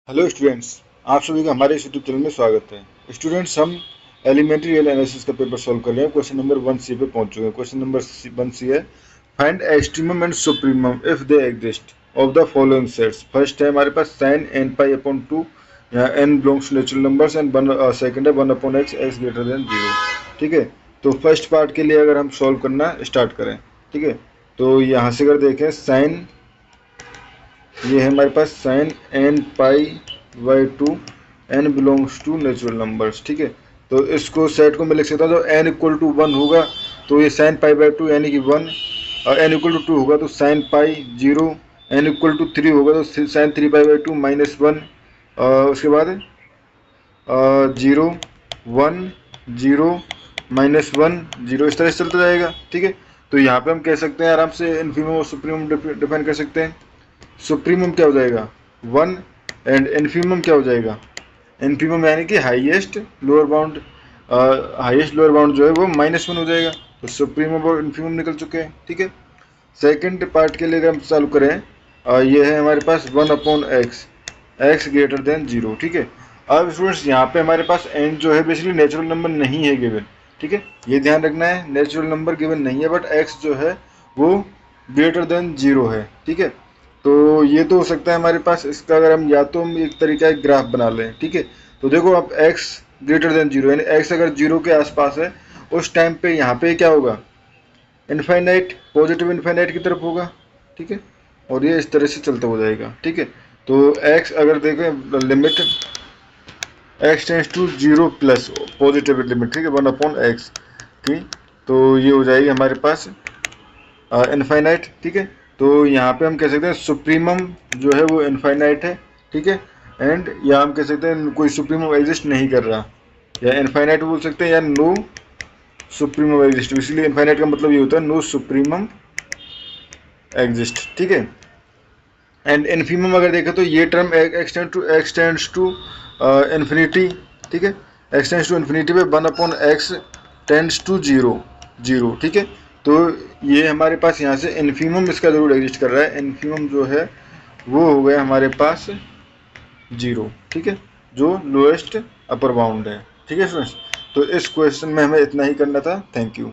Hello students, आप सभी का हमारे इस यूट्यूब चैनल में स्वागत है। स्टूडेंट्स, हम एलिमेंट्री रियल एनालिसिस का पेपर सॉल्व कर रहे हैं। क्वेश्चन नंबर 1C पे पहुंच चुके हैं। क्वेश्चन नंबर 1C है, find extremum and supremum if they exist of the following sets. First है हमारे पास साइन n पाई अपॉन 2, यहाँ n belongs to natural numbers and second है 1 upon x, x greater than 0। ठीक है, तो first part के लिए अगर हम सॉल्व करना स्टार्ट करें, ठीक है, तो यहाँ से अगर देखें साइन, ये है हमारे पास sine n pi by 2, n belongs to natural numbers. ठीक है, तो इसको सेट को मैं लिख सकता हूँ, तो n इक्वल टू 1 होगा तो ये साइन पाई बाई 2 यानी कि 1, और n इक्वल टू 2 होगा तो sine pi 0, n equal to 3 होगा तो साइन 3 पाई बाई 2 माइनस 1, उसके बाद 0 1 0 माइनस 1 0, इस तरह से चलता जाएगा। ठीक है, तो यहाँ पे हम कह सकते हैं आराम से इनफीमम और सुप्रीमम डिफाइन कर सकते हैं। सुप्रीमम क्या हो जाएगा 1 एंड इन्फीमम क्या हो जाएगा, इन्फीमम यानी कि highest lower bound, highest lower bound जो है वो -1 हो जाएगा। तो सुप्रीमम और इन्फीमम निकल चुके हैं। ठीक है, सेकंड पार्ट के लिए अगर हम चालू करें, ये है हमारे पास 1 upon x, x greater than 0। ठीक है, अब स्टूडेंट्स यहाँ पे हमारे पास n जो है बेसिकली नेचुरल नंबर नहीं है गिवन। ठीक है, ये ध्यान रखना है, नेचुरल नंबर गिवन नहीं है, बट x जो है वो ग्रेटर देन 0 है। ठीक है, तो ये तो हो सकता है हमारे पास, इसका अगर हम या तो हम एक तरीका एक ग्राफ बना लें। ठीक है, तो देखो अब x ग्रेटर देन 0 यानी x अगर 0 के आसपास है उस टाइम पे यहाँ पे क्या होगा, इनफाइनाइट, पॉजिटिव इनफाइनाइट की तरफ होगा। ठीक है, और ये इस तरह से चलता हो जाएगा। ठीक है, तो x अगर देखें limit x tends to 0 plus positive limit, ठीक है 1 अपॉन एक्स की, तो ये हो जाएगी हमारे पास इनफाइनाइट। ठीक है, तो यहाँ पे हम कह सकते हैं सुप्रीमम जो है वो इनफाइनाइट है। ठीक है, एंड या हम कह सकते हैं कोई सुप्रीमम एग्जिस्ट नहीं कर रहा, या इनफाइनाइट बोल सकते हैं, या नो सुप्रीमम एग्जिस्ट। इसलिए इनफाइनाइट का मतलब ये होता है नो सुप्रीमम एग्जिस्ट। ठीक है, एंड इन्फीमम अगर देखें तो ये टर्म एक्सटेंड्स टू इन्फिनिटी। ठीक है, एक्सटेंड्स टू इन्फिनिटी पे 1 अपॉन एक्स टेंड्स टू 0। ठीक है, तो ये हमारे पास यहाँ से इन्फीमम इसका जरूर एग्जिस्ट कर रहा है। इन्फीमम जो है वो हो गया हमारे पास 0। ठीक है, जो लोएस्ट अपर बाउंड है। ठीक है स्टूडेंट्स, तो इस क्वेश्चन में हमें इतना ही करना था। Thank you.